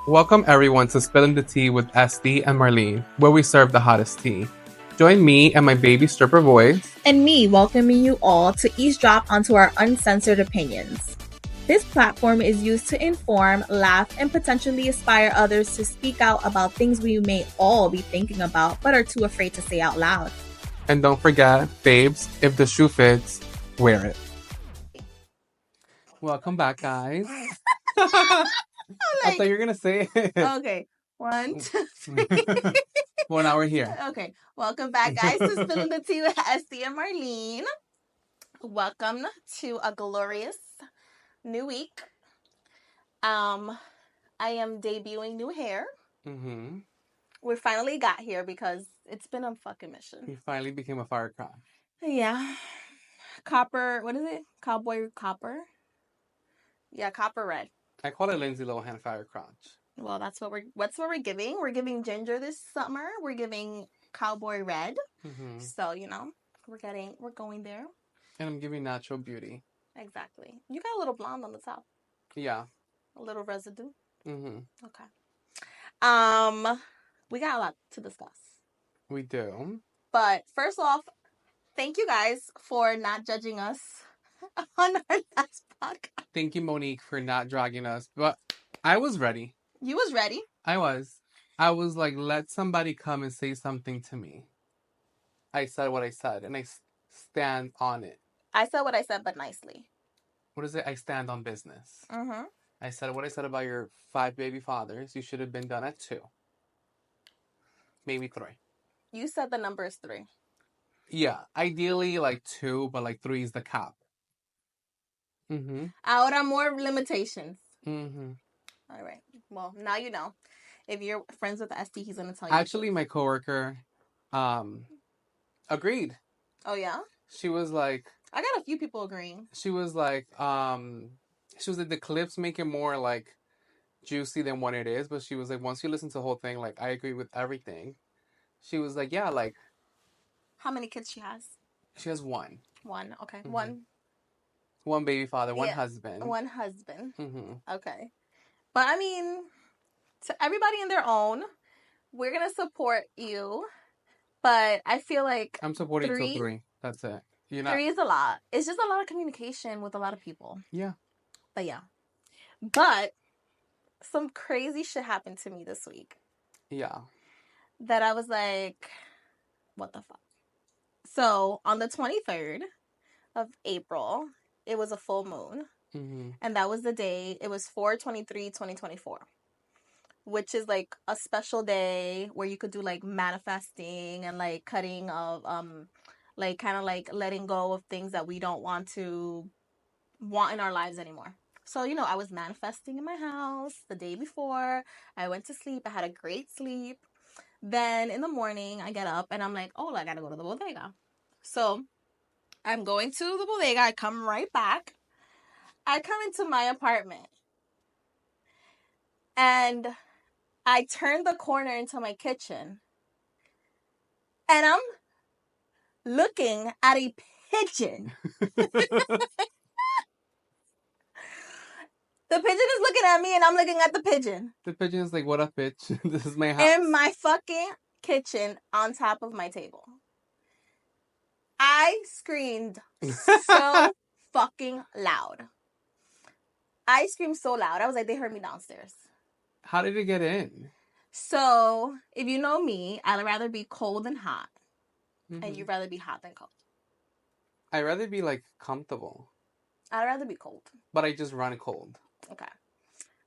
Welcome everyone to Spilling the Tea with Estee and Marlene, where we serve the hottest tea. Join me and my baby stripper voice. And me welcoming you all to eavesdrop onto our uncensored opinions. This platform is used to inform, laugh, and potentially inspire others to speak out about things we may all be thinking about but are too afraid to say out loud. And don't forget, babes, if the shoe fits, wear it. Welcome back, guys. I thought you were going to say it. Okay, 1, 2, 3. Well, now we're here. Okay, welcome back, guys, to Spilling the Tea with Estee and Marlene. Welcome to a glorious new week. I am debuting new hair. Mm-hmm. We finally got here because it's been a fucking mission. You finally became a firecracker. Yeah. Copper, what is it? Cowboy copper? Yeah, copper red. I call it Lindsay Lohan fire crotch. Well, that's what we're giving. We're giving ginger this summer. We're giving cowboy red. Mm-hmm. So, we're going there. And I'm giving natural beauty. Exactly. You got a little blonde on the top. Yeah. A little residue. Mm-hmm. Okay. We got a lot to discuss. We do. But first off, thank you guys for not judging us on our last podcast. Thank you, Monique, for not dragging us. But I was ready. You was ready? I was like, let somebody come and say something to me. I said what I said, and I stand on it. I said what I said, but nicely. What is it? I stand on business. Mm-hmm. I said what I said about your 5 baby fathers. You should have been done at 2. Maybe 3. You said the number is 3. Yeah, ideally like 2, but like 3 is the cap. Mm-hmm. Ahora more limitations. Mm-hmm. All right. Well, now you know. If you're friends with Estee, he's gonna tell you. Actually, my coworker, agreed. Oh yeah. She was like, I got a few people agreeing. She was like, the clips make it more like juicy than what it is, but she was like, once you listen to the whole thing, like, I agree with everything. She was like, yeah, like. How many kids she has? She has 1. 1, okay. Mm-hmm. 1 baby father, 1 husband. 1 husband. Mm-hmm. Okay. But I mean, to everybody in their own, we're going to support you. But I feel like I'm supporting till 3. That's it. 3 is a lot. It's just a lot of communication with a lot of people. Yeah. But yeah. But some crazy shit happened to me this week. Yeah. That I was like, what the fuck? So on the 23rd of April, it was a full moon. Mm-hmm. And that was the day, it was 4/23/2024. Which is like a special day where you could do like manifesting and like cutting of like kind of like letting go of things that we don't want in our lives anymore. So, I was manifesting in my house the day before. I went to sleep. I had a great sleep. Then in the morning, I get up and I'm like, oh, I gotta go to the bodega. So I'm going to the bodega. I come right back. I come into my apartment. And I turned the corner into my kitchen. And I'm looking at a pigeon. The pigeon is looking at me and I'm looking at the pigeon. The pigeon is like, what up, bitch? This is my house. In my fucking kitchen on top of my table. I screamed so fucking loud. I screamed so loud. I was like, they heard me downstairs. How did it get in? So, if you know me, I'd rather be cold than hot. Mm-hmm. And you'd rather be hot than cold. I'd rather be, like, comfortable. I'd rather be cold. But I just run cold. Okay.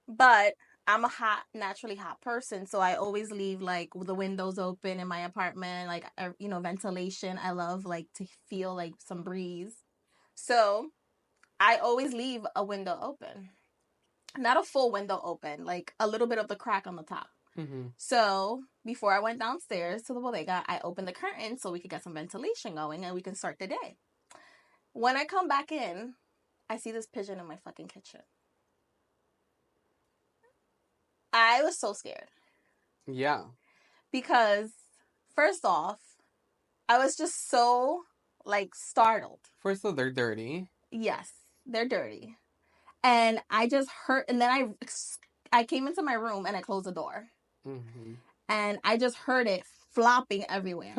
But I'm a naturally hot person, so I always leave, like, the windows open in my apartment, like, ventilation. I love, like, to feel, like, some breeze. So, I always leave a window open. Not a full window open, like, a little bit of the crack on the top. Mm-hmm. So, before I went downstairs to the bodega, I opened the curtain so we could get some ventilation going and we can start the day. When I come back in, I see this pigeon in my fucking kitchen. I was so scared. Yeah. Because, first off, I was just so, like, startled. First of all, they're dirty. Yes, they're dirty. And I just heard, and then I I came into my room and I closed the door. Mm-hmm. And I just heard it flopping everywhere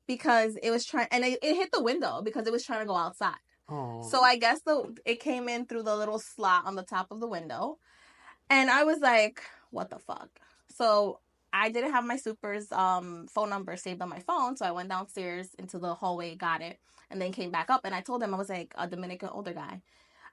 because it was trying, and it hit the window because it was trying to go outside. Oh. So I guess it came in through the little slot on the top of the window. And I was like, what the fuck? So I didn't have my super's phone number saved on my phone. So I went downstairs into the hallway, got it, and then came back up. And I told him, I was like, a Dominican older guy.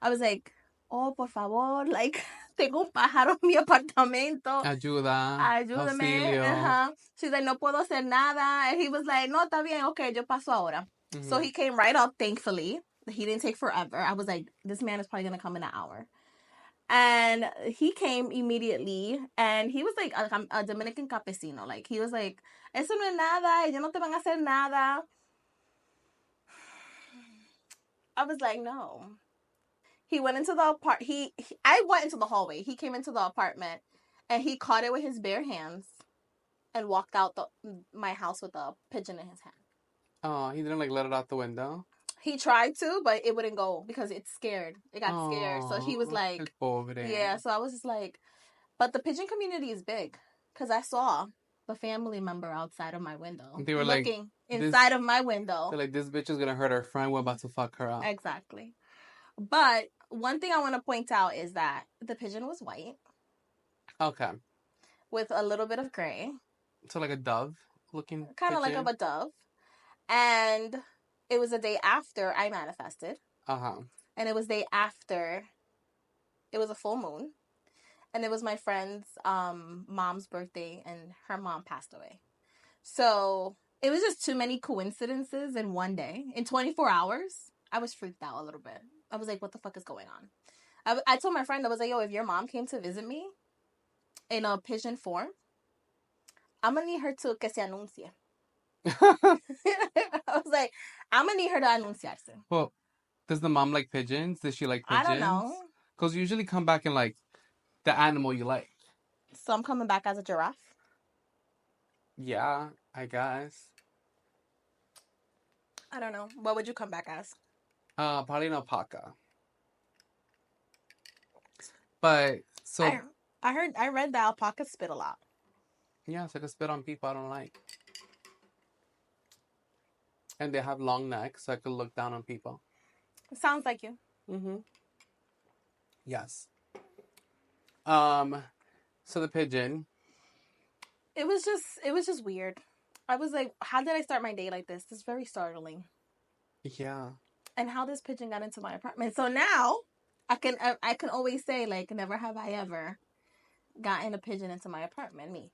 I was like, oh, por favor, like, tengo un pájaro en mi apartamento. Ayuda. Ayúdame. Auxilio. She's like, no puedo hacer nada. And he was like, no, está bien, okay, yo paso ahora. Mm-hmm. So he came right up, thankfully. He didn't take forever. I was like, this man is probably going to come in an hour. And he came immediately, and he was like a Dominican campesino. Like, he was like, eso no es nada, ellos no te van a hacer nada. I was like, no. He went into the apartment. I went into the hallway. He came into the apartment, and he caught it with his bare hands and walked out my house with a pigeon in his hand. Oh, he didn't like let it out the window? He tried to, but it wouldn't go because it's scared. It got scared. So he was like, yeah. So I was just like, but the pigeon community is big because I saw the family member outside of my window. They were looking inside of my window. They're like, this bitch is going to hurt our friend. We're about to fuck her up. Exactly. But one thing I want to point out is that the pigeon was white. Okay. With a little bit of gray. So like a dove looking kind of like a dove. And it was a day after I manifested. Uh-huh. And it was day after. It was a full moon. And it was my friend's mom's birthday, and her mom passed away. So it was just too many coincidences in one day. In 24 hours, I was freaked out a little bit. I was like, what the fuck is going on? I told my friend, I was like, yo, if your mom came to visit me in a pigeon form, I'm going to need her to que se anuncie. I was like, I'm going to need her to anunciarse. Well, does the mom like pigeons? Does she like pigeons? I don't know. Because you usually come back in like the animal you like. So I'm coming back as a giraffe? Yeah, I guess. I don't know. What would you come back as? Probably an alpaca. But so I read that alpacas spit a lot. Yeah, so I can spit on people I don't like. And they have long necks, so I could look down on people. Sounds like you. Mm-hmm. Yes. So the pigeon. It was just weird. I was like, how did I start my day like this? This is very startling. Yeah. And how this pigeon got into my apartment. So now I can always say, like, never have I ever gotten a pigeon into my apartment. Me.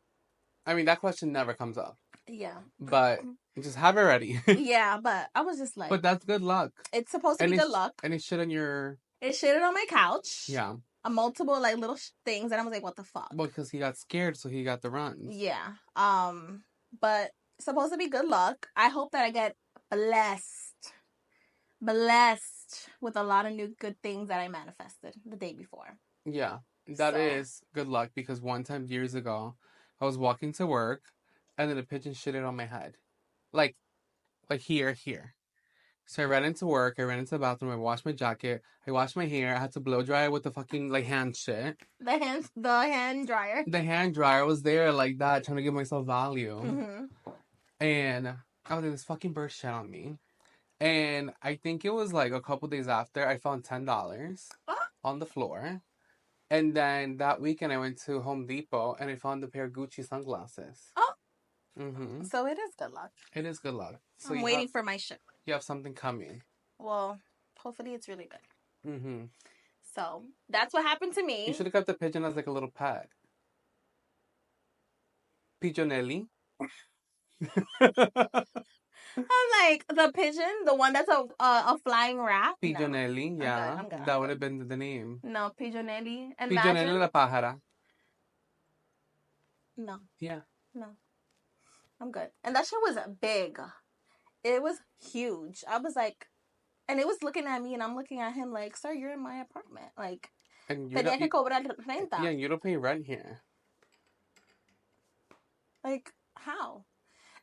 I mean, that question never comes up. Yeah. But just have it ready. Yeah, but I was just like... But that's good luck. It's supposed to be good luck. And it shit on your... It shitted on my couch. Yeah. Multiple, like, little things. And I was like, what the fuck? Well, because he got scared, so he got the runs. Yeah. But supposed to be good luck. I hope that I get blessed with a lot of new good things that I manifested the day before. Yeah. That is good luck, because one time years ago, I was walking to work, and then a pigeon shitted on my head. Like here. So I ran into work, I ran into the bathroom, I washed my jacket, I washed my hair, I had to blow dry it with the fucking, like, hand shit. The hand dryer. The hand dryer was there like that, trying to give myself value. Mm-hmm. And I was like, this fucking bird shit on me. And I think it was like a couple days after, I found $10 on the floor. And then that weekend, I went to Home Depot, and I found a pair of Gucci sunglasses. Oh. Mm-hmm. So it is good luck. It is good luck. So I'm waiting for my ship. You have something coming. Well, hopefully it's really good. Mm-hmm. So that's what happened to me. You should have kept the pigeon as like a little pet. Pigeonelli. I'm like, the pigeon, the one that's a flying rat. Pigeonelli, no. yeah. I'm good. That would have been the name. No, Pigeonelli. Pigeonelli la pájara. No. Yeah. No. I'm good. And that shit was big. It was huge. I was like, and it was looking at me, and I'm looking at him like, sir, you're in my apartment. Like, tenía que cobrar renta. Yeah, you don't pay rent here. Like, how?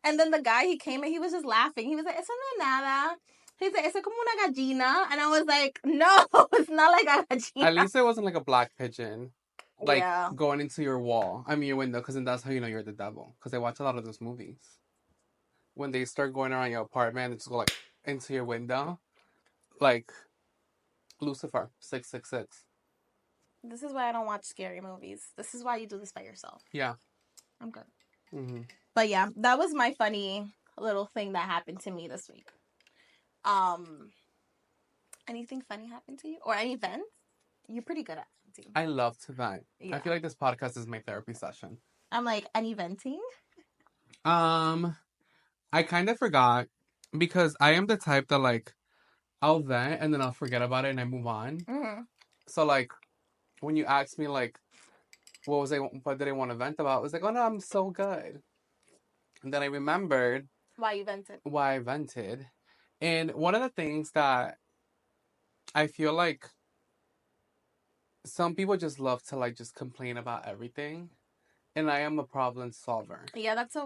And then the guy, he came and he was just laughing. He was like, eso no es nada. He said, eso como una gallina. And I was like, no, it's not like a gallina. At least it wasn't like a black pigeon. like Yeah. going into your wall. I mean your window, because then that's how you know you're the devil. Because I watch a lot of those movies. When they start going around your apartment, they just go like into your window, like Lucifer 666. This is why I don't watch scary movies. This is why you do this by yourself. Yeah. I'm good. Mm-hmm. But yeah, that was my funny little thing that happened to me this week. Anything funny happened to you or any events? You're pretty good at venting. I love to vent. Yeah. I feel like this podcast is my therapy session. I'm like, any venting? I kind of forgot because I am the type that like I'll vent and then I'll forget about it and I move on. Mm-hmm. So like when you ask me like what did I want to vent about, I was like, oh no, I'm so good. And then I remembered Why you vented? why I vented. And one of the things that I feel like some people just love to like just complain about everything. And I am a problem solver. Yeah, that's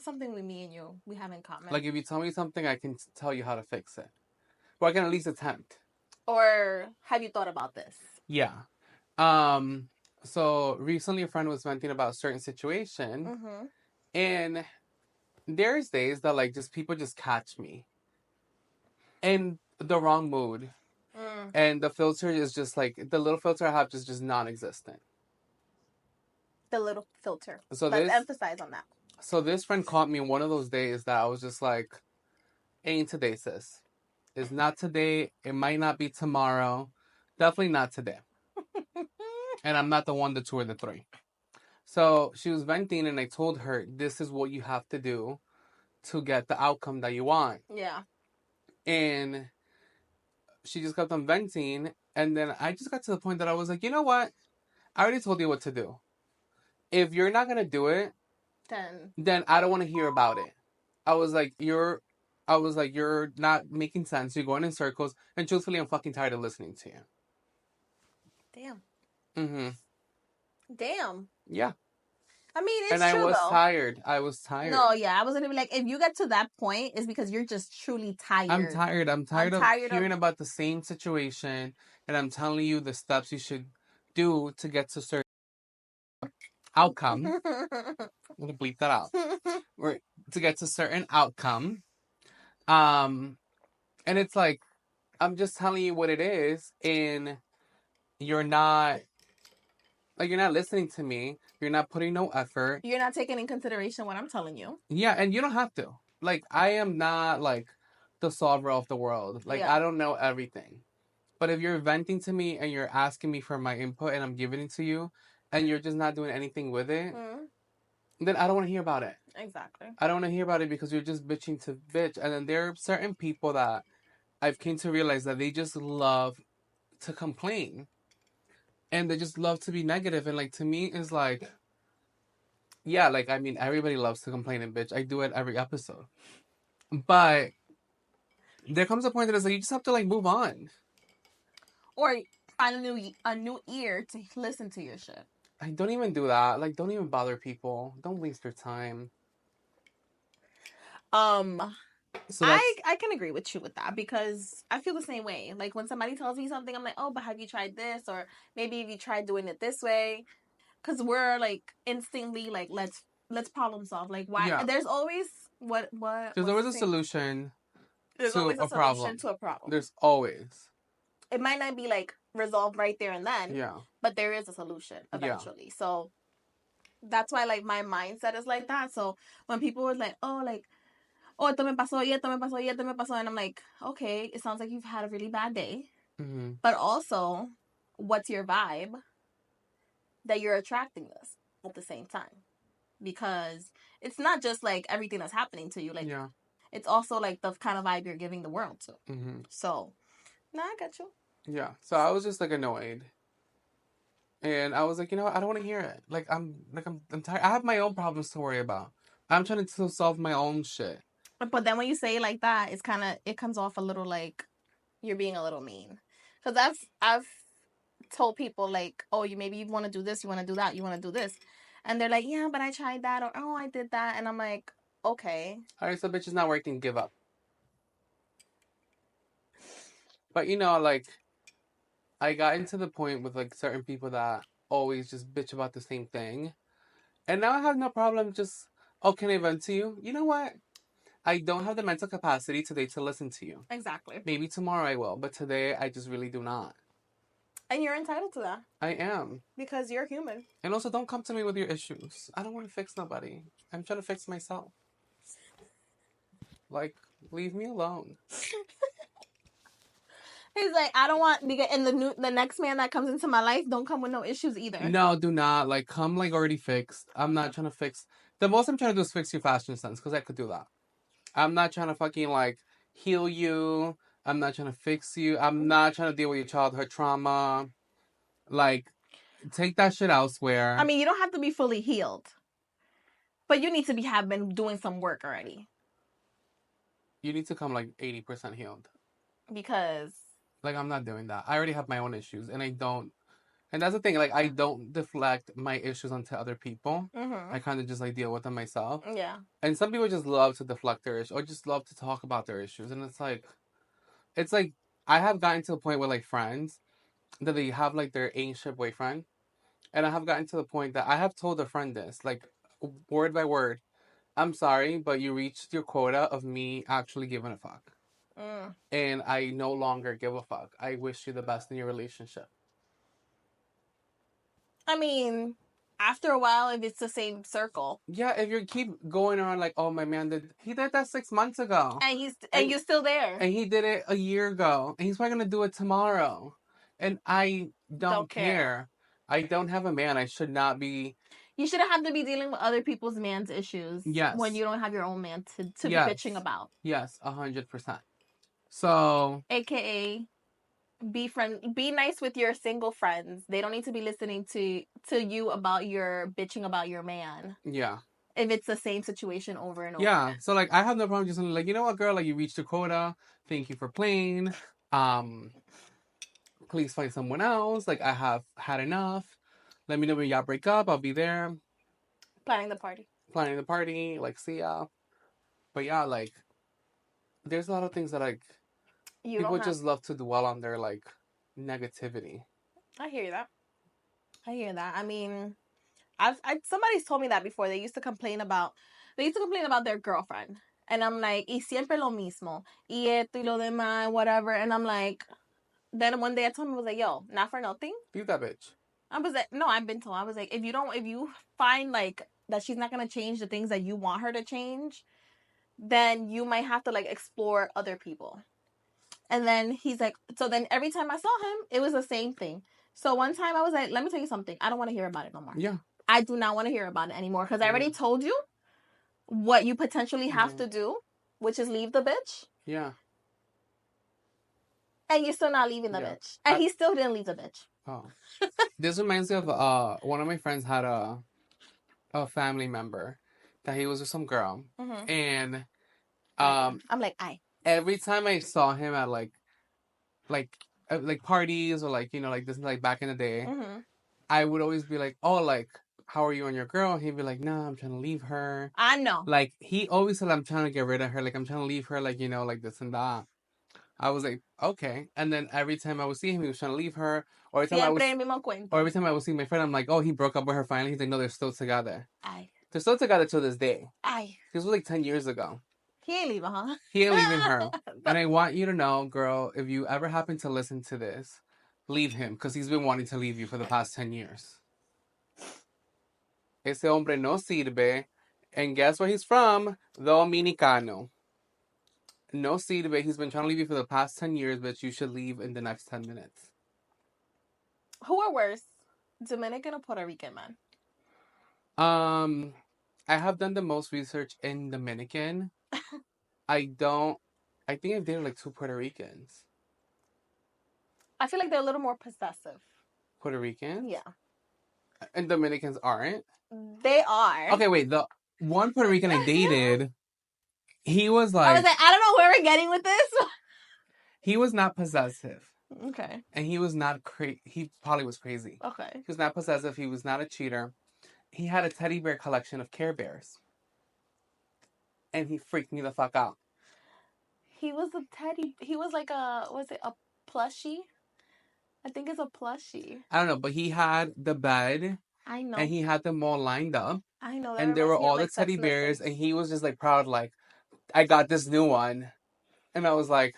something with me and you we have in common. Like if you tell me something, I can tell you how to fix it. Or I can at least attempt. Or have you thought about this? Yeah. So recently a friend was venting about a certain situation. Mm-hmm. And there's days that like just people just catch me in the wrong mood. Mm. And the filter is just like the little filter I have just non-existent. The little filter. So Let's emphasize on that. So this friend caught me in one of those days that I was just like, ain't today, sis. It's not today. It might not be tomorrow. Definitely not today. And I'm not the one, the two, or the three. So she was venting, and I told her, this is what you have to do to get the outcome that you want. Yeah. And she just kept on venting. And then I just got to the point that I was like, you know what? I already told you what to do. If you're not going to do it, then I don't want to hear about it. I was like, you're not making sense. You're going in circles. And truthfully, I'm fucking tired of listening to you. Damn. Mm-hmm. Damn. Yeah. I mean, it's and true, I was though. tired. I was tired. No, yeah. I was going to be like, if you get to that point, it's because you're just truly tired. I'm tired. I'm tired of hearing about the same situation. And I'm telling you the steps you should do to get to certain outcome. I'm going to bleep that out. Or to get to certain outcome. And it's like, I'm just telling you what it is. And you're not listening to me. You're not putting no effort. You're not taking in consideration what I'm telling you. Yeah, and you don't have to. Like, I am not, like, the solver of the world. Like, yeah. I don't know everything. But if you're venting to me and you're asking me for my input and I'm giving it to you and you're just not doing anything with it, then I don't want to hear about it. Exactly. I don't want to hear about it because you're just bitching to bitch. And then there are certain people that I've came to realize that they just love to complain. And they just love to be negative. And, like, to me, it's like, yeah, like, I mean, everybody loves to complain and bitch. I do it every episode. But there comes a point that it's like, you just have to, like, move on. Or find a new ear to listen to your shit. I don't even do that. Like, don't even bother people. Don't waste your time. So I can agree with you with that because I feel the same way. Like when somebody tells me something, I'm like, oh, but have you tried this? Or maybe if you tried doing it this way, because we're like instantly like let's problem solve. Like why? Yeah. There's always There's always a solution. There's always a solution to a problem. There's always. It might not be like resolved right there and then. Yeah. But there is a solution eventually. Yeah. So that's why like my mindset is like that. So when people are like, oh, like. Oh, esto me pasó, y esto me pasó, y esto me pasó. And I'm like, okay, it sounds like you've had a really bad day. Mm-hmm. But also, what's your vibe that you're attracting this at the same time? Because it's not just like everything that's happening to you. Like, yeah. It's also like the kind of vibe you're giving the world to. Mm-hmm. So, I got you. Yeah. So I was just like annoyed. And I was like, you know what? I don't want to hear it. I'm tired. I have my own problems to worry about. I'm trying to solve my own shit. But then when you say it like that, it comes off a little like you're being a little mean. Because I've told people like, oh, you want to do this, you want to do that, you want to do this. And they're like, yeah, but I tried that, or oh, I did that. And I'm like, okay. All right, so bitch is not working, give up. But, you know, like, I got into the point with, like, certain people that always just bitch about the same thing. And now I have no problem just, oh, can I vent to you? You know what? I don't have the mental capacity today to listen to you. Exactly. Maybe tomorrow I will, but today I just really do not. And you're entitled to that. I am. Because you're human. And also, don't come to me with your issues. I don't want to fix nobody. I'm trying to fix myself. Like, leave me alone. He's like, I don't want, and the next man that comes into my life don't come with no issues either. No, do not. Like, come, like, already fixed. I'm not trying to fix. The most I'm trying to do is fix your fashion sense, because I could do that. I'm not trying to fucking, like, heal you. I'm not trying to fix you. I'm not trying to deal with your childhood trauma. Like, take that shit elsewhere. I mean, you don't have to be fully healed. But you need to have been doing some work already. You need to come, like, 80% healed. Because... Like, I'm not doing that. I already have my own issues, and I don't... And that's the thing, like, I don't deflect my issues onto other people. Mm-hmm. I kind of just, like, deal with them myself. Yeah. And some people just love to deflect their issues, or just love to talk about their issues. And it's like, I have gotten to the point with, like, friends, that they have, like, their ancient boyfriend. And I have gotten to the point that I have told a friend this, like, word by word. I'm sorry, but you reached your quota of me actually giving a fuck. And I no longer give a fuck. I wish you the best in your relationship. I mean, after a while, if it's the same circle. Yeah, if you keep going around like, oh, my man he did that 6 months ago. And you're still there. And he did it a year ago. And he's probably going to do it tomorrow. And I don't care. I don't have a man. I should not be... You shouldn't have to be dealing with other people's man's issues. Yes. When you don't have your own man to be bitching about. Yes, 100%. So... AKA... Be nice with your single friends. They don't need to be listening to you about your bitching about your man. Yeah. If it's the same situation over and over. Yeah. So like I have no problem just like, you know what, girl, like you reached your quota. Thank you for playing. Please find someone else. Like I have had enough. Let me know when y'all break up. I'll be there. Planning the party. Like, see ya. But yeah, like there's a lot of things that like people just love to dwell on their like negativity. I hear that. I mean, somebody's told me that before. They used to complain about their girlfriend. And I'm like, y siempre lo mismo. Y esto y lo demás, whatever. And I'm like, then one day I told him, I was like, yo, not for nothing. Leave that bitch. I was like, no, I've been told. I was like, if you find like that she's not going to change the things that you want her to change, then you might have to like explore other people. And then he's like, so then every time I saw him, it was the same thing. So one time I was like, let me tell you something. I don't want to hear about it no more. Yeah. I do not want to hear about it anymore because I already told you what you potentially have to do, which is leave the bitch. Yeah. And you're still not leaving the bitch. And he still didn't leave the bitch. Oh. This reminds me of one of my friends had a family member that he was with some girl. Mm-hmm. And I'm like, every time I saw him at like parties or like, you know, like this like back in the day, mm-hmm. I would always be like, oh, like, how are you and your girl? And he'd be like, nah, I'm trying to leave her. I know. Like, he always said, I'm trying to get rid of her. Like, I'm trying to leave her, like, you know, like this and that. I was like, okay. And then every time I would see him, he was trying to leave her. Or every time I would see my friend, I'm like, oh, he broke up with her finally. He's like, no, they're still together. They're still together to this day. This was like 10 years ago. He ain't leaving, huh? He ain't leaving her. And I want you to know, girl, if you ever happen to listen to this, leave him. Because he's been wanting to leave you for the past 10 years. Ese hombre no sirve. And guess where he's from? Dominicano. No sirve. He's been trying to leave you for the past 10 years, but you should leave in the next 10 minutes. Who are worse? Dominican or Puerto Rican, man? I have done the most research in Dominican. I think I've dated like 2 Puerto Ricans. I feel like they're a little more possessive. Puerto Ricans? Yeah. And Dominicans aren't? They are. Okay, wait. The one Puerto Rican I dated, he was like... I was like, I don't know where we're getting with this. He was not possessive. Okay. And he was not he probably was crazy. Okay. He was not possessive. He was not a cheater. He had a teddy bear collection of Care Bears. And he freaked me the fuck out. He was like was it a plushie? I think it's a plushie. I don't know, but he had the bed I know. and he had them all lined up. I know. That And there were reminds me of all the like Sex teddy in the City. bears, and he was just like proud, like, I got this new one. And I was like,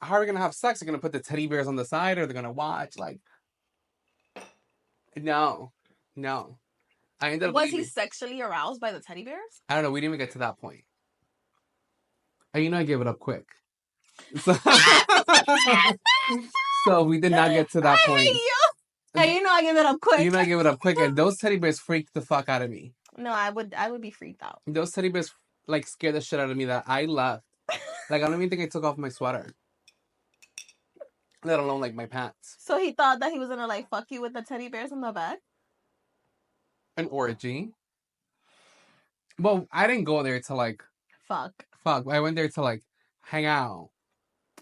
how are we gonna have sex? Are you gonna put the teddy bears on the side, or they're gonna watch? Like, no, no. I ended up Was he leaving. sexually aroused by the teddy bears? I don't know. We didn't even get to that point. And you know, I gave it up quick. So, so we did not get to that I point. hate you. And you know I give it up quick. You know, I gave it up quick, and those teddy bears freaked the fuck out of me. No, I would be freaked out. Those teddy bears like scared the shit out of me that I left. Like, I don't even think I took off my sweater, let alone like my pants. So he thought that he was gonna like fuck you with the teddy bears in the bed? An orgy. Well, I didn't go there to like Fuck. I went there to like hang out.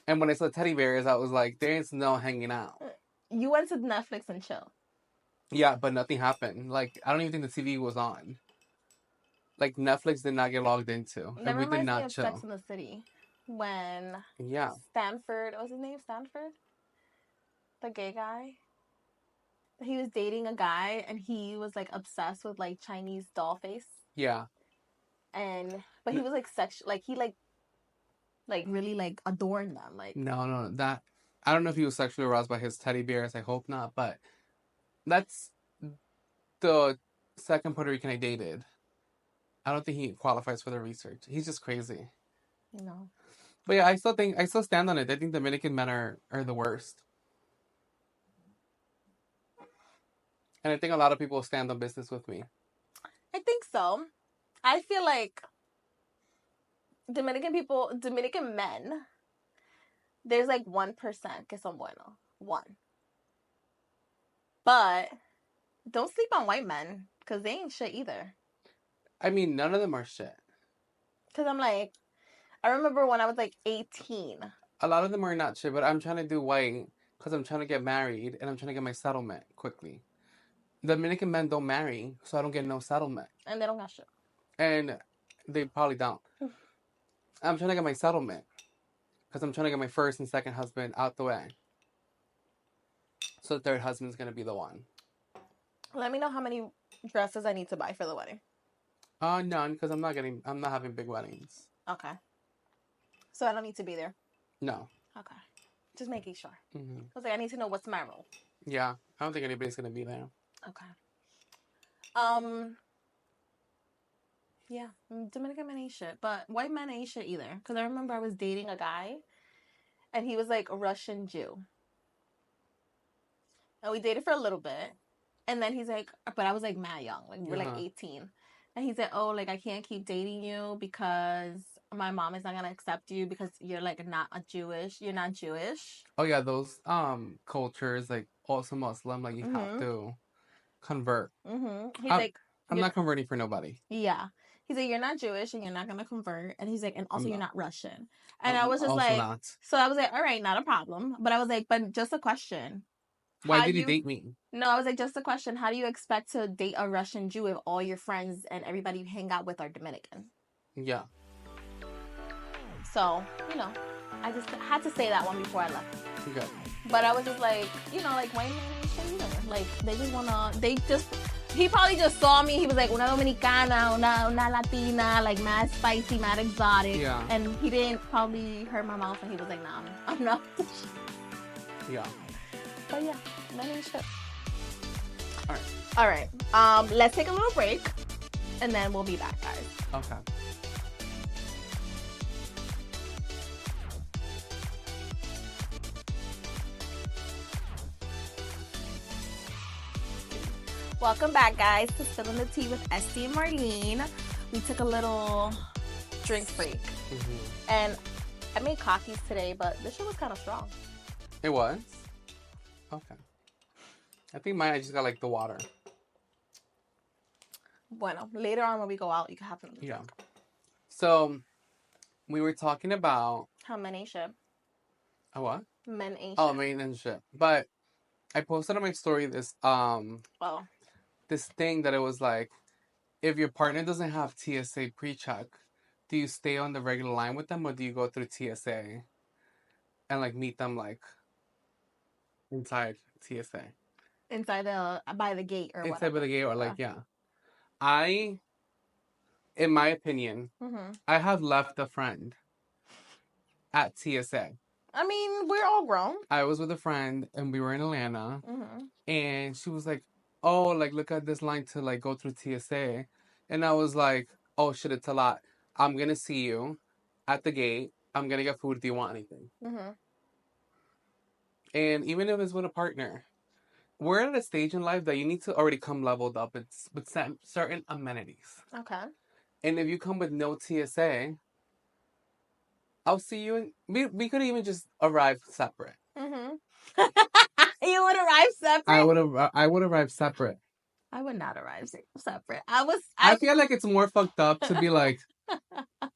And when I saw teddy bears, I was like, there's no hanging out. You went to Netflix and chill. Yeah, but nothing happened. Like, I don't even think the TV was on. Like, Netflix did not get logged into. That And we did reminds me not of chill. Sex in the City. When Yeah. Stanford, what was his name? Stanford? The gay guy? He was dating a guy and he was like obsessed with like Chinese doll face. Yeah. But he was like sexual, like he like really like adorned them. Like, No, that I don't know if he was sexually aroused by his teddy bears. I hope not, but that's the second Puerto Rican I dated. I don't think he qualifies for the research. He's just crazy. no. But yeah, I still stand on it. I think Dominican men are the worst. And I think a lot of people stand on business with me. I think so. I feel like Dominican men, there's like 1% que son buenos. 1. But don't sleep on white men because they ain't shit either. I mean, none of them are shit. Because I'm like, I remember when I was like 18. A lot of them are not shit, but I'm trying to do white because I'm trying to get married and I'm trying to get my settlement quickly. Dominican men don't marry, so I don't get no settlement. And they don't got shit. And they probably don't. I'm trying to get my settlement because I'm trying to get my first and second husband out the way. So the third husband's going to be the one. Let me know how many dresses I need to buy for the wedding. None, because I'm not having big weddings. Okay. So I don't need to be there? No. Okay. Just making sure. Mm-hmm. I was like, I need to know what's my role. Yeah. I don't think anybody's going to be there. Okay. Yeah. Dominican men ain't shit. But white men ain't shit either. Because I remember I was dating a guy. And he was like a Russian Jew. And we dated for a little bit. And then he's like, but I was like mad young. Like, we're like 18. And he said, oh, like, I can't keep dating you because my mom is not going to accept you because you're like you're not Jewish. Oh, yeah. Those cultures, like also Muslim, like you have to convert. Mm-hmm. He's like, I'm not converting for nobody. Yeah. He's like, you're not Jewish and you're not going to convert. And he's like, and also you're not Russian. And I was just like, not. So I was like, all right, not a problem. But I was like, but just a question. Why did you date me? No, I was like, just a question. How do you expect to date a Russian Jew if all your friends and everybody you hang out with are Dominican? Yeah. So, I just had to say that one before I left. Okay. But I was just like, like, white men ain't shit either. Like, he probably just saw me. He was like, una dominicana, una latina, like, mad spicy, mad exotic. Yeah. And he didn't probably hurt my mouth, and he was like, nah, I'm not. Yeah. But yeah, men ain't shit. All right. Let's take a little break, and then we'll be back, guys. Okay. Welcome back, guys, to Spilling the Tea with Estee and Marlene. We took a little drink break. Mm-hmm. And I made coffees today, but this shit was kind of strong. It was? Okay. I think mine, I just got like the water. Bueno, later on when we go out, you can have another drink. So, we were talking about... how men ain't shit. A what? Men ain't shit. Oh, men ain't shit. But I posted on my story this, this thing that it was like, if your partner doesn't have TSA pre-check, do you stay on the regular line with them or do you go through TSA and like meet them like inside TSA. Inside by the gate or Inside whatever. by the gate or like, yeah. I, in my opinion, I have left a friend at TSA. I mean, we're all grown. I was with a friend and we were in Atlanta, and she was like, "Oh, like look at this line to like go through TSA," and I was like, "Oh shit, it's a lot. I'm gonna see you at the gate. I'm gonna get food. Do you want anything?" And even if it's with a partner, we're at a stage in life that you need to already come leveled up with certain amenities. Okay. And if you come with no TSA, I'll see you. We could even just arrive separate. You would arrive separate? I would arrive separate. I would not arrive separate. I feel like it's more fucked up to be like,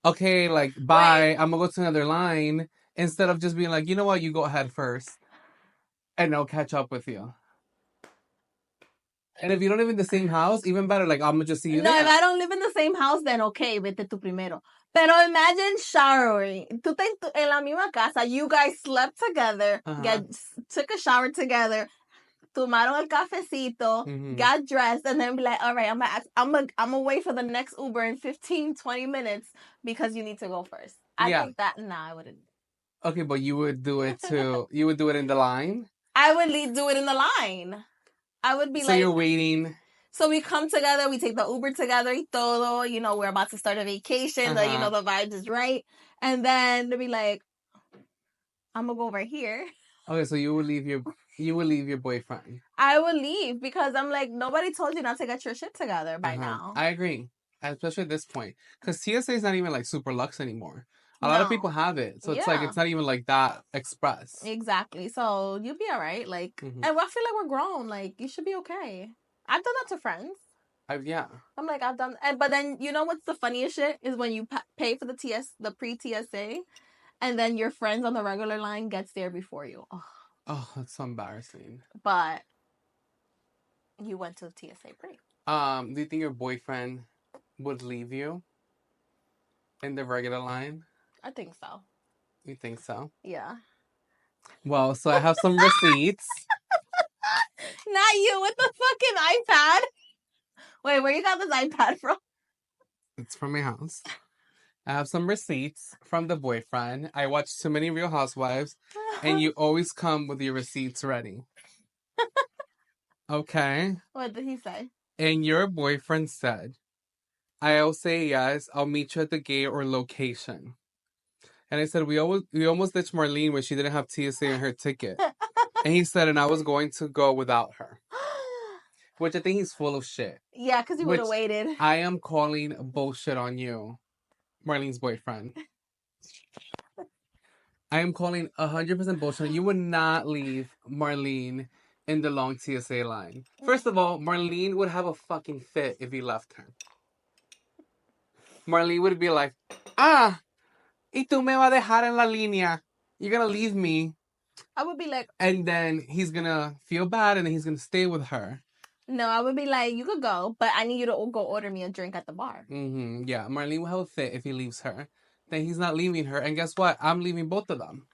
okay, like, bye, I'm gonna go to another line, instead of just being like, you know what, you go ahead first, and I'll catch up with you. And if you don't live in the same house, even better, like, I'm gonna just see you No, there. if I don't live in the same house, then okay, vete tú primero. Pero imagine showering. Tú en la misma casa, you guys slept together, took a shower together, tomaron el cafecito, got dressed, and then be like, all right, I'm gonna wait for the next Uber in 15, 20 minutes because you need to go first. I think that, I wouldn't. Okay, but you would do it too. You would do it in the line? I would do it in the line. I would be so you're waiting. So we come together, we take the Uber together y todo, you know, we're about to start a vacation, the vibes is right. And then to be like, I'm gonna go over here. Okay, so you would leave your boyfriend. I would leave because I'm like, nobody told you not to get your shit together by now. I agree. Especially at this point. Because TSA is not even like super luxe anymore. A lot of people have it. So it's like, it's not even like that express. Exactly. So you'll be all right. Like, and I feel like we're grown. Like, you should be okay. I've done that to friends. I'm like, I've done, but then you know what's the funniest shit is when you pay for the pre-TSA, and then your friends on the regular line gets there before you. Oh, that's so embarrassing. But you went to the TSA pre. Do you think your boyfriend would leave you in the regular line? I think so. You think so? Yeah. Well, so I have some receipts. Not you with the fucking iPad. Wait, where you got this iPad from? It's from my house. I have some receipts from the boyfriend. I watch too many Real Housewives, and you always come with your receipts ready. Okay? What did he say? And your boyfriend said, I'll say yes, I'll meet you at the gate or location. And I said, we almost ditched Marlene when she didn't have TSA in her ticket. And he said, and I was going to go without her. Which I think he's full of shit. Yeah, because he would have waited. I am calling bullshit on you, Marlene's boyfriend. I am calling 100% bullshit. You would not leave Marlene in the long TSA line. First of all, Marlene would have a fucking fit if he left her. Marlene would be like, y tú me vas a dejar en la línea. You're gonna leave me. I would be like... And then he's gonna feel bad and then he's gonna stay with her. No, I would be like, you could go, but I need you to go order me a drink at the bar. Yeah, Marlene will have a fit if he leaves her. Then he's not leaving her. And guess what? I'm leaving both of them.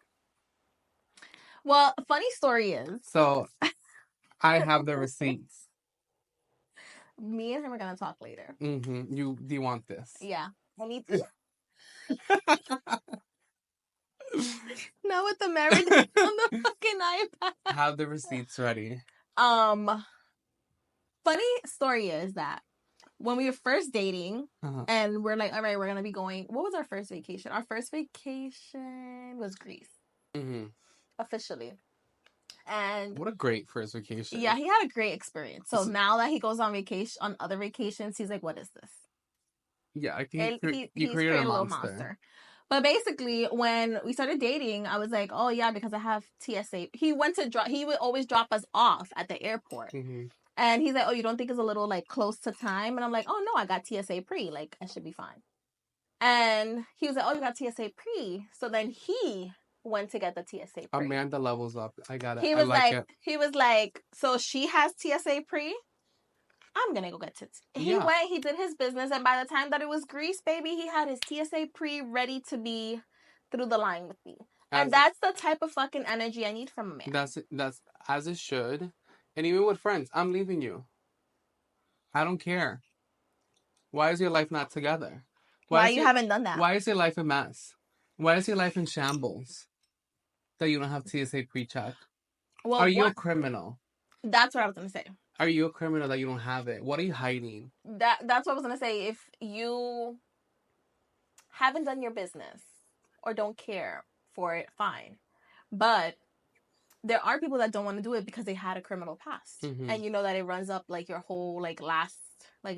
Well, funny story is... So, I have the receipts. Me and him are going to talk later. Do you want this? Yeah. I need to... Not with the marriage on the fucking iPad. Have the receipts ready. Funny story is that when we were first dating and we're like, all right, we're going to be going... What was our first vacation? Our first vacation was Greece. Officially. And what a great first vacation. Yeah, he had a great experience. So now that he goes on vacation, on other vacations, he's like, what is this? Yeah, I think you created a little monster. But basically, when we started dating, I was like, oh yeah, because I have TSA. He would always drop us off at the airport. And he's like, oh, you don't think it's a little like close to time? And I'm like, oh no, I got TSA pre. Like, I should be fine. And he was like, oh, you got TSA pre. So then he went to get the TSA pre. Amanda levels up. I got it. He was like, so she has TSA pre? I'm gonna go get it. He went, he did his business, and by the time that it was Greece, baby, he had his TSA pre ready to be through the line with me. And that's the type of fucking energy I need from a man. That's as it should. And even with friends, I'm leaving you. I don't care. Why is your life not together? Why you haven't done that? Why is your life a mess? Why is your life in shambles? That you don't have TSA pre-check? Well, are you a criminal? That's what I was gonna say. Are you a criminal that you don't have it? What are you hiding? That's what I was gonna say. If you haven't done your business or don't care for it, fine. But there are people that don't want to do it because they had a criminal past. Mm-hmm. And you know that it runs up like your whole it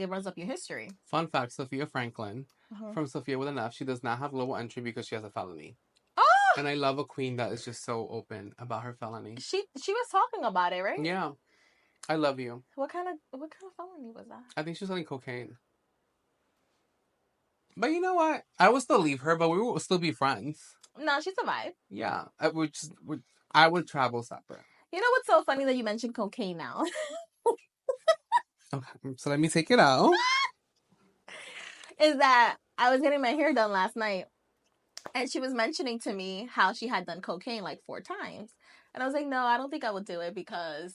runs up your history. Fun fact, Sophia Franklin, from Sophia with an F, she does not have global entry because she has a felony. Oh! And I love a queen that is just so open about her felony. She was talking about it, right? Yeah. I love you. What kind of felony was that? I think she was selling cocaine. But you know what? I would still leave her, but we will still be friends. No, she survived. Yeah. I would travel separate. You know what's so funny that you mentioned cocaine now? Okay, so let me take it out. Is that I was getting my hair done last night, and she was mentioning to me how she had done cocaine like 4 times. And I was like, no, I don't think I would do it because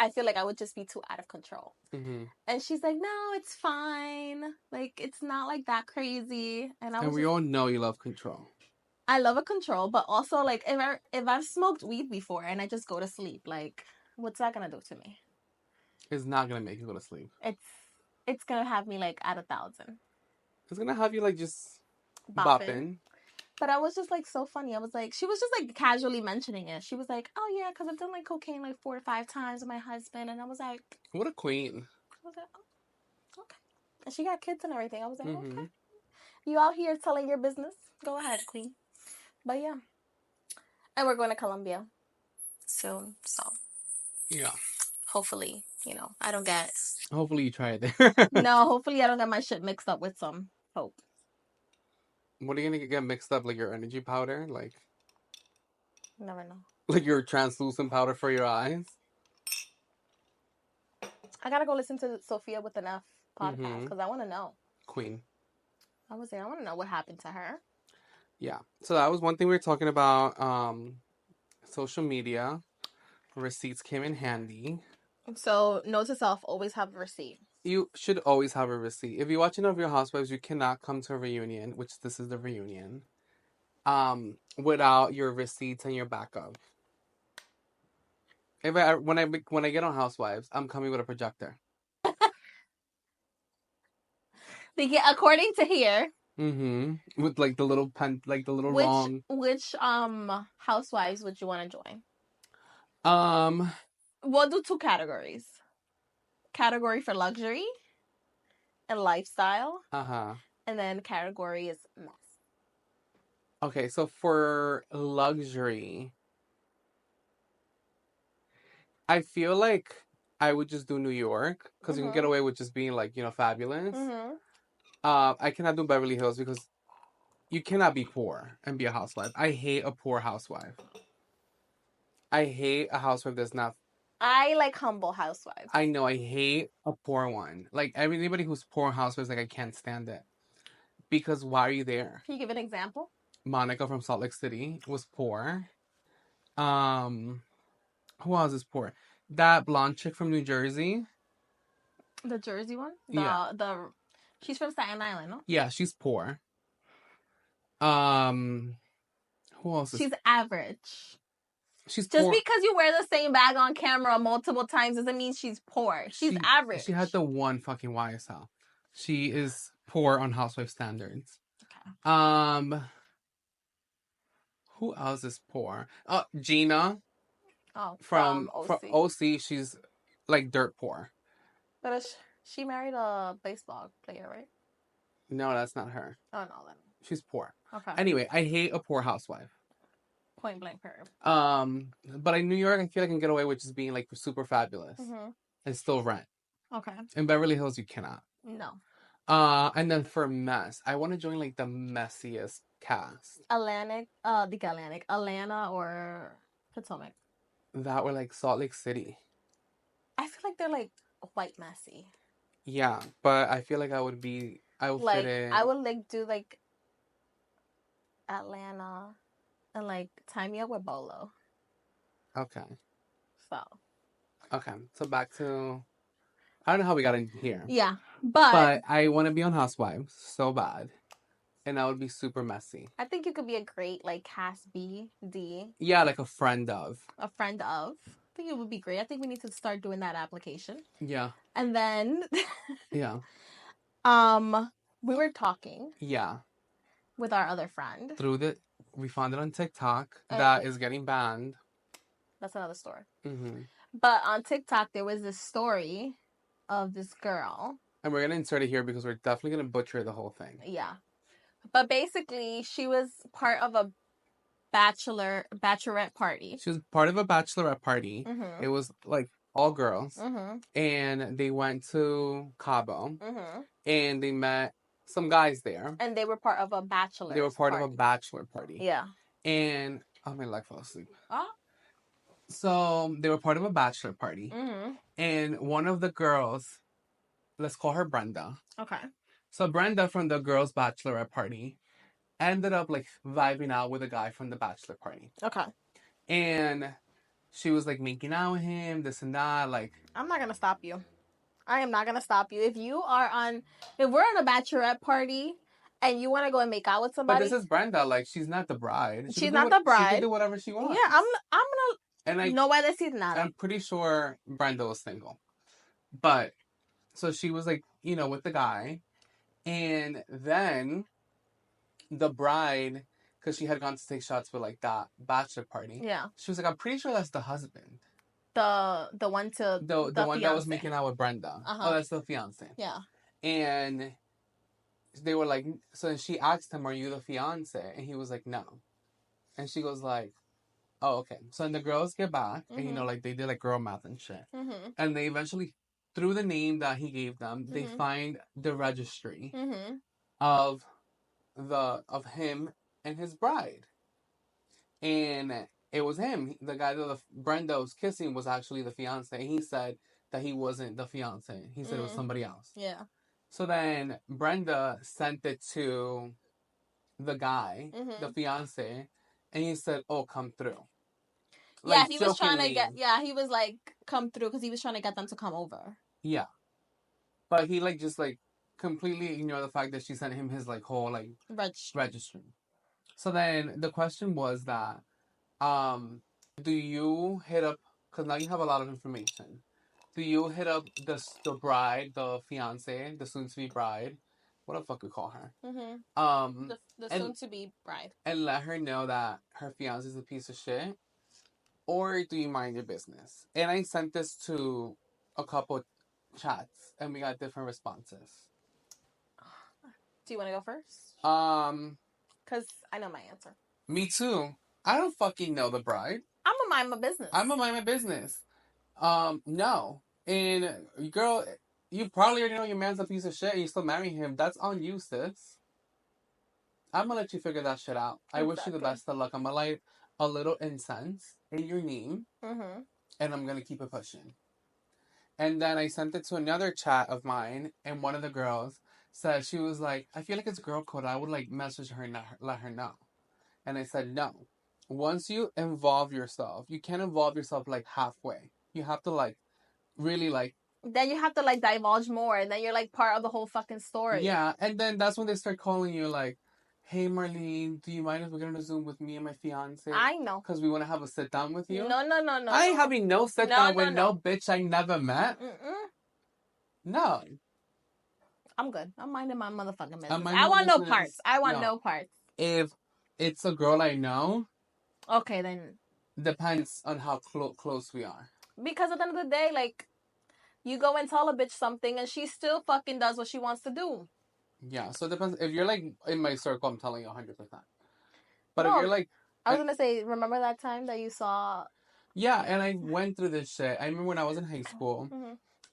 I feel like I would just be too out of control. Mm-hmm. And she's like, no, it's fine. Like, it's not like that crazy. And we all know you love control. I love a control, but also like if I've smoked weed before and I just go to sleep, like, what's that gonna do to me? It's not gonna make you go to sleep. It's gonna have me like at 1,000. It's gonna have you like just bopping. But I was just like so funny. I was like, she was just like casually mentioning it. She was like, oh yeah, because I've done like cocaine like 4 or 5 times with my husband. And I was like, what a queen. I was like, oh, okay. And she got kids and everything. I was like, okay. You out here telling your business? Go ahead, queen. But yeah. And we're going to Colombia soon. So yeah. Hopefully, I don't get... Hopefully you try it there. No, hopefully I don't get my shit mixed up with some hope. What are you gonna get mixed up? Like your energy powder? Like... Never know. Like your translucent powder for your eyes? I gotta go listen to Sophia with an F podcast because I want to know. Queen. I want to know what happened to her. Yeah. So that was one thing we were talking about. Social media. Receipts came in handy. So, note to self, always have a receipt. You should always have a receipt. If you're watching over your Housewives, you cannot come to a reunion, which this is the reunion, without your receipts and your backup. When I get on Housewives, I'm coming with a projector. According to here. With like the little pen, like the little long. Which Housewives would you want to join? We'll do 2 categories. Category for luxury and lifestyle. And then category is mess. Okay, so for luxury, I feel like I would just do New York because you can get away with just being like, fabulous. I cannot do Beverly Hills because you cannot be poor and be a housewife. I hate a poor housewife. I hate a housewife that's not... I like humble housewives. I know. I hate a poor one. Like, anybody who's poor housewives, like, I can't stand it. Because why are you there? Can you give an example? Monica from Salt Lake City was poor. Who else is poor? That blonde chick from New Jersey. The Jersey one? She's from Staten Island, no? Yeah, she's poor. Who else is... She's average. She's just poor. Because you wear the same bag on camera multiple times doesn't mean she's poor. She's average. She had the one fucking YSL. She is poor on housewife standards. Okay. Who else is poor? Gina. Oh, from OC. She's like dirt poor. But she married a baseball player, right? No, that's not her. Oh no, then she's poor. Okay. Anyway, I hate a poor housewife. Point blank period. But in New York, I feel I can get away with just being like super fabulous and still rent. Okay. In Beverly Hills, you cannot. No. And then for mess, I want to join like the messiest cast. Atlanta or Potomac. That were like Salt Lake City. I feel like they're like white messy. Yeah, but I feel like I would fit in. I would like do like Atlanta. and like tie me up with bolo. Okay. So Okay. So back to I don't know how we got in here. yeah, but But I want to be on Housewives so bad. And that would be super messy. I think you could be a great like cast B, D, Yeah, like a friend of. a friend of. I think it would be great. I think we need to start doing that application. Yeah. And then Yeah. we were talking Yeah. with our other friend. We found it on TikTok Uh, that is getting banned. That's another story. Mm-hmm. But on TikTok there was this story of this girl. And we're going to insert it here because we're definitely going to butcher the whole thing. Yeah. But basically she was part of a bachelorette party. She was part of a bachelorette party. Mm-hmm. It was like all girls. Mm-hmm. And they went to Cabo. Mm-hmm. And they met some guys there. And they were part of a bachelor. They were part of a bachelor party. Yeah. And oh, my leg fell asleep. Oh. So they were part of a bachelor party. Mm-hmm. And one of the girls, let's call her Brenda. Okay. So Brenda from the girls' bachelorette party ended up like vibing out with a guy from the bachelor party. Okay. And she was like making out with him, this and that. Like, I'm not gonna stop you. I am not gonna stop you. If we're on a bachelorette party and you want to go and make out with somebody, but this is Brenda. Like, she's not the bride. She's not the bride. She can do whatever she wants. Yeah, I'm gonna. And no voy a decir nada. I'm pretty sure Brenda was single, but so she was like, with the guy, and then the bride, because she had gone to take shots with like that bachelor party. Yeah. She was like, I'm pretty sure that's the husband. The one to the one that was making out with Brenda. Uh-huh. Oh, that's the fiance. Yeah. And they were like, so she asked him, "Are you the fiance?" And he was like, "No." And she goes like, "Oh, okay." So then the girls get back, and like they did like girl math and shit, and they eventually, through the name that he gave them, they find the registry of him and his bride, and it was him. The guy that Brenda was kissing was actually the fiance. And he said that he wasn't the fiance. He said it was somebody else. Yeah. So then Brenda sent it to the guy, the fiance, and he said, "Oh, come through." Like, yeah, he jokingly. was trying to get. Yeah, he was like, "Come through," because he was trying to get them to come over. Yeah, but he like just like completely ignored the fact that she sent him his like whole like registry. So then the question was that, do you hit up? Because now you have a lot of information. Do you hit up the bride, the fiance, the soon-to-be bride? What the fuck we call her? The soon-to-be bride. And let her know that her fiance is a piece of shit? Or do you mind your business? And I sent this to a couple chats, and we got different responses. Do you want to go first? Because I know my answer. Me too. I don't fucking know the bride. I'm gonna mind my business. I'm gonna mind my business. No. And girl, you probably already know your man's a piece of shit and you still marry him. That's on you, sis. I'm gonna let you figure that shit out. Exactly. I wish you the best of luck. I'm gonna light a little incense in your name. And I'm gonna keep it pushing. And then I sent it to another chat of mine, and one of the girls said, she was like, I feel like it's girl code. I would like message her and let her know. And I said, no. Once you involve yourself, you can't involve yourself like halfway. You have to like really like. Then you have to like divulge more, and then you're like part of the whole fucking story. Yeah, and then that's when they start calling you like, hey Marlene, do you mind if we're gonna Zoom with me and my fiance? I know. Because we want to have a sit down with you. No. I ain't having no sit down with no bitch I never met. No. I'm good. I'm minding my motherfucking business. I want no parts. I want no parts. If it's a girl I know. Okay, then. Depends on how close we are. Because at the end of the day, like, you go and tell a bitch something and she still fucking does what she wants to do. Yeah, so it depends. If you're like in my circle, I'm telling you 100%. But if you're like. I was going to say, remember that time that you saw. Yeah, and I went through this shit. I remember when I was in high school,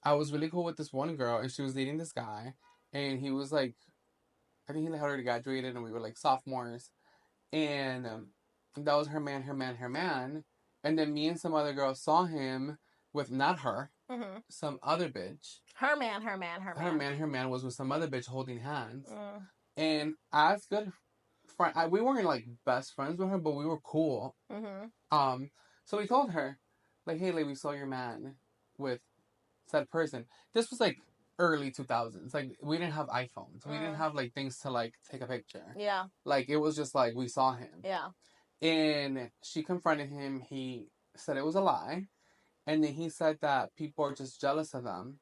I was really cool with this one girl and she was dating this guy. And he was like, I think he had already graduated and we were like sophomores. And that was her man. And then me and some other girl saw him with not her, some other bitch. Her man was with some other bitch holding hands. And as good friend. We weren't like best friends with her, but we were cool. So we told her, like, hey, like we saw your man with said person. This was like early 2000s. Like we didn't have iPhones. We didn't have like things to like take a picture. Yeah. Like it was just like we saw him. Yeah. And she confronted him. He said it was a lie. And then he said that people are just jealous of them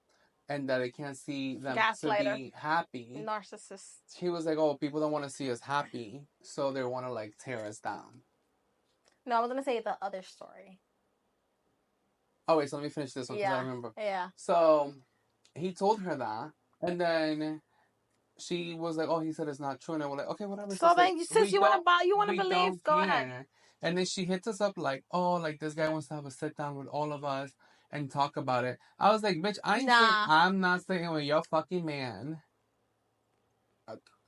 and that they can't see them to be happy. Narcissist. He was like, oh, people don't want to see us happy, so they want to like tear us down. No, I was going to say the other story. Oh, wait, so let me finish this one because I remember. Yeah. So he told her that, and then she was like, oh, he said it's not true. And I was like, okay, whatever. So then, since you want to believe, go ahead. And then she hits us up like, oh, like this guy wants to have a sit down with all of us and talk about it. I was like, bitch, I'm not staying with your fucking man.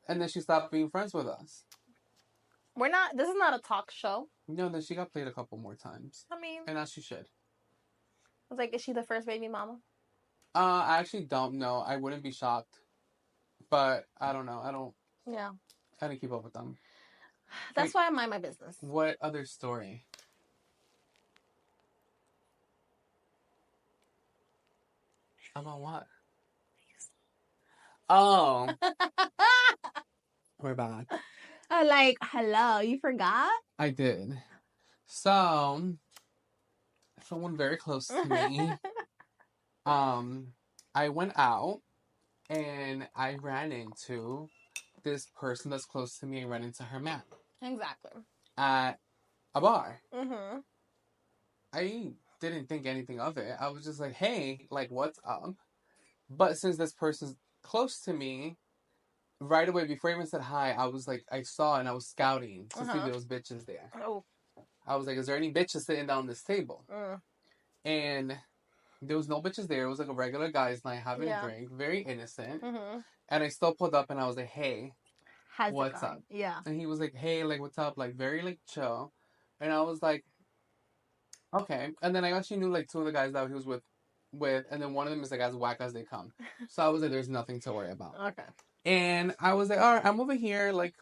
And then she stopped being friends with us. This is not a talk show. No, then she got played a couple more times. I mean. And as she should. I was like, is she the first baby mama? I actually don't know. I wouldn't be shocked. But I don't know. Yeah. I didn't keep up with them. That's why I mind my business. What other story? About what? Oh. We're back. Like, hello, you forgot? I did. So, someone very close to me, I went out and I ran into this person that's close to me. I ran into her man. Exactly. At a bar. I didn't think anything of it. I was just like, hey, like, what's up? But since this person's close to me, right away, before I even said hi, I was like, I saw and I was scouting to see if there was bitches there. Oh. I was like, is there any bitches sitting down this table? And there was no bitches there. It was like a regular guy's night having a drink, very innocent. And I still pulled up and I was like, hey, what's up? Yeah. And he was like, hey, like, what's up? Like, very, like, chill. And I was like, okay. And then I actually knew, like, two of the guys that he was with, and then one of them is, like, as whack as they come. So I was like, there's nothing to worry about. Okay. And I was like, all right, I'm over here, like,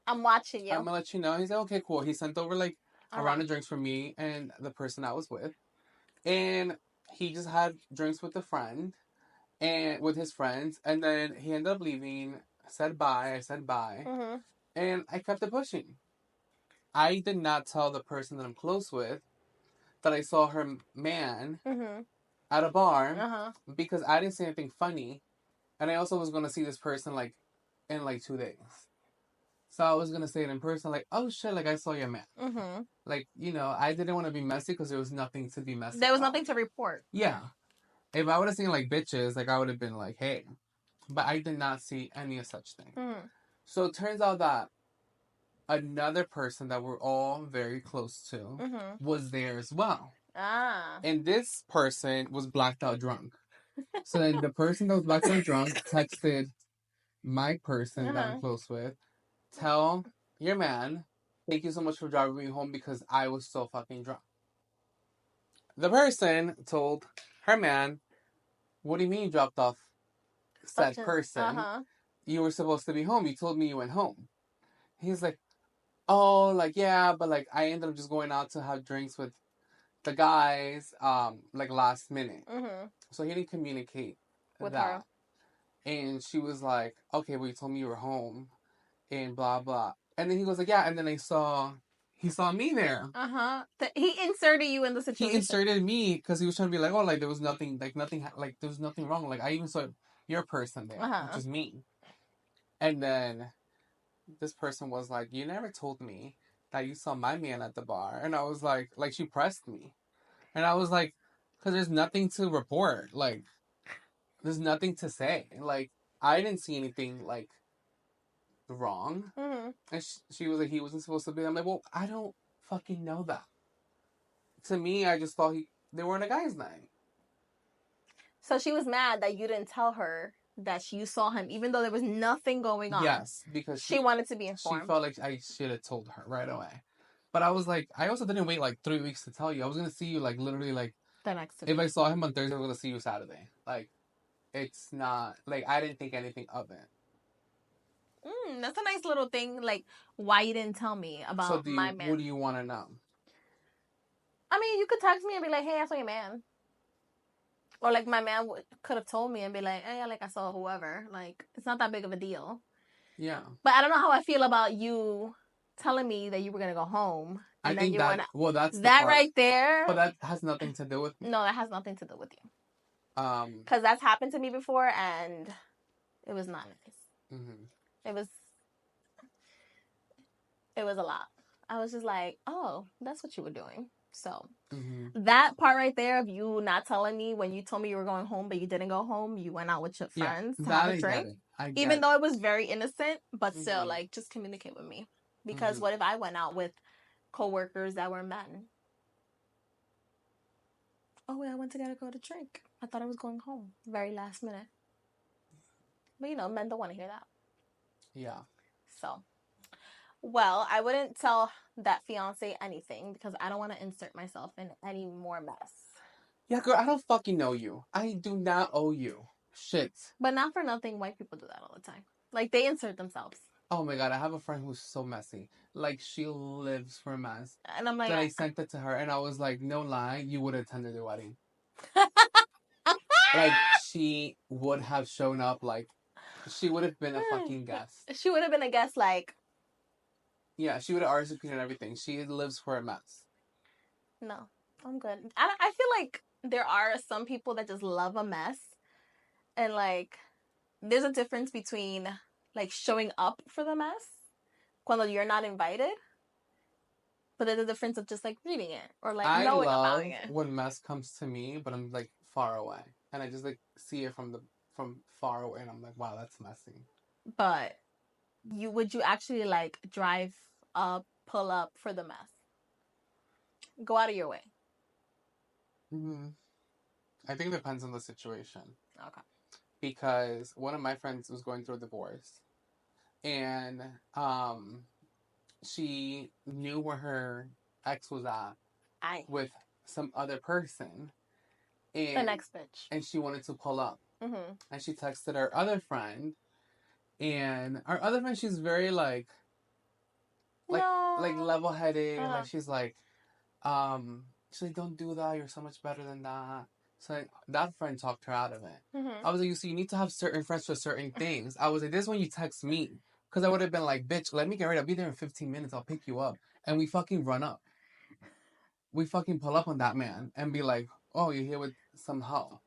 I'm watching you. I'm gonna let you know. He's like, okay, cool. He sent over, like, a round of drinks for me and the person I was with. And he just had drinks with a friend and with his friends. And then he ended up leaving, said bye. I said bye. And I kept it pushing. I did not tell the person that I'm close with that I saw her man at a bar because I didn't say anything funny. And I also was going to see this person, like, in, like, 2 days. So I was going to say it in person, like, oh, shit, like, I saw your man. Like, you know, I didn't want to be messy because there was nothing to be messy There was nothing to report. Yeah. If I would have seen, like, bitches, like, I would have been like, hey. But I did not see any of such thing. So it turns out that another person that we're all very close to was there as well. And this person was blacked out drunk. So then the person that was blacked out drunk texted my person that I'm close with, tell your man, thank you so much for driving me home because I was so fucking drunk. The person told her man, what do you mean you dropped off said person? You were supposed to be home. You told me you went home. He's like, oh, like, yeah, but, like, I ended up just going out to have drinks with the guys, like, last minute. So he didn't communicate with that. And she was like, okay, well, you told me you were home and blah, blah. And then he goes like, yeah, and then he saw me there. He inserted you in the situation. He inserted me because he was trying to be like, oh, like, there was nothing, like, there was nothing wrong. Like, I even saw your person there, which is me. And then this person was like, you never told me that you saw my man at the bar. And I was like, she pressed me. And I was like, because there's nothing to report. Like, there's nothing to say. Like, I didn't see anything, like, wrong. And she was like, he wasn't supposed to be. I'm like, well, I don't fucking know that. To me, I just thought they were in a guy's night. So she was mad that you didn't tell her that you saw him, even though there was nothing going on. Yes, because she wanted to be informed. She felt like I should have told her right away. But I was like, I also didn't wait like 3 weeks to tell you. I was going to see you like literally like the next day. If I saw him on Thursday, I was going to see you Saturday. Like, it's not, like, I didn't think anything of it. That's a nice little thing. Like, why you didn't tell me about my man? What do you want to know? I mean, you could text me and be like, "Hey, I saw your man," or like my man could have told me and be like, "Hey, like I saw whoever." Like, it's not that big of a deal. Yeah. But I don't know how I feel about you telling me that you were gonna go home and then you went. Well, that's that right there. But that has nothing to do with me. No, that has nothing to do with you. Because that's happened to me before and it was not nice. It was a lot. I was just like, oh, that's what you were doing. So that part right there of you not telling me when you told me you were going home, but you didn't go home, you went out with your friends to have a drink. Even though it was very innocent, but still, like, just communicate with me. Because what if I went out with coworkers that were men? Oh, wait, I went to go to drink. I thought I was going home. Very last minute. But, you know, men don't want to hear that. Yeah. So, well, I wouldn't tell that fiance anything because I don't want to insert myself in any more mess. Yeah, girl, I don't fucking know you. I do not owe you. Shit. But not for nothing, white people do that all the time. Like, they insert themselves. Oh my god, I have a friend who's so messy. Like, she lives for a mess. And I'm like... Then I sent it to her, and I was like, no lie, you would have attended the wedding. Like, she would have shown up, like, she would have been a fucking guest. She would have been a guest, like... Yeah, she would have RSVP'd and everything. She lives for a mess. No, I'm good. I feel like there are some people that just love a mess. And, like, there's a difference between, like, showing up for the mess when you're not invited. But there's a difference of just, like, reading it or, like, knowing about it. I love when mess comes to me, but I'm, like, far away. And I just, like, see it from far away. And I'm like, wow, that's messy. But would you actually, like, drive up, pull up for the mess? Go out of your way. I think it depends on the situation. Okay. Because one of my friends was going through a divorce. And she knew where her ex was at with some other person. And the next bitch. And she wanted to pull up. And she texted her other friend. And our other friend, she's very like level-headed. Like, she's like, don't do that. You're so much better than that. So that friend talked her out of it. I was like, you need to have certain friends for certain things. I was like, this is when you text me. Because I would have been like, bitch, let me get ready. I'll be there in 15 minutes. I'll pick you up. And we fucking run up. We fucking pull up on that man and be like, oh, you're here with some hoe.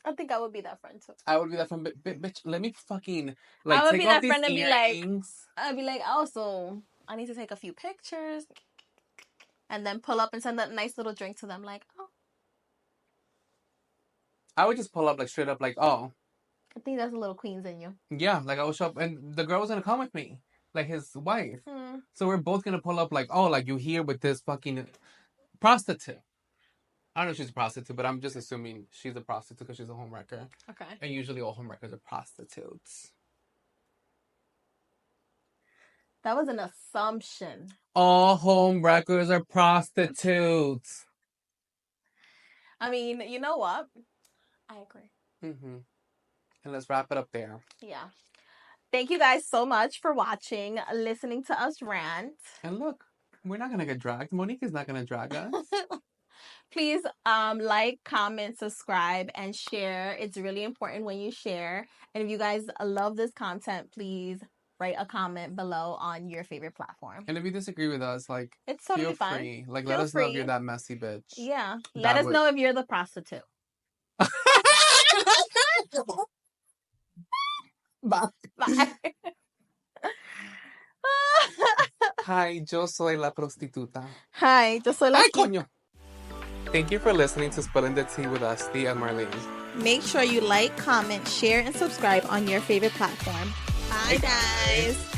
I think I would be that friend too. I would be that friend, bitch, let me fucking, like, I would take be that friend and earrings. Be like, I'd be like, oh, so I need to take a few pictures. And then pull up and send that nice little drink to them. Like, oh. I would just pull up, like, straight up, like, oh. I think that's a little Queens in you. Yeah, like, I would show up, and the girl was going to come with me. Like, his wife. So we're both going to pull up, like, oh, like, you here with this fucking prostitute. I don't know if she's a prostitute, but I'm just assuming she's a prostitute because she's a homewrecker. Okay. And usually all homewreckers are prostitutes. That was an assumption. All homewreckers are prostitutes. I mean, you know what? I agree. And let's wrap it up there. Yeah. Thank you guys so much for watching, listening to us rant. And look, we're not going to get dragged. Monique is not going to drag us. Please like, comment, subscribe, and share. It's really important when you share. And if you guys love this content, please write a comment below on your favorite platform. And if you disagree with us, like, it's totally feel free. Like, let us know if you're that messy bitch. Yeah. Let us know if you're the prostitute. Bye. Bye. Hi, yo soy la prostituta. Hi, yo soy la... Ay, coño. Thank you for listening to Spilling the Tea with Estee and Marlene. Make sure you like, comment, share, and subscribe on your favorite platform. Bye, guys.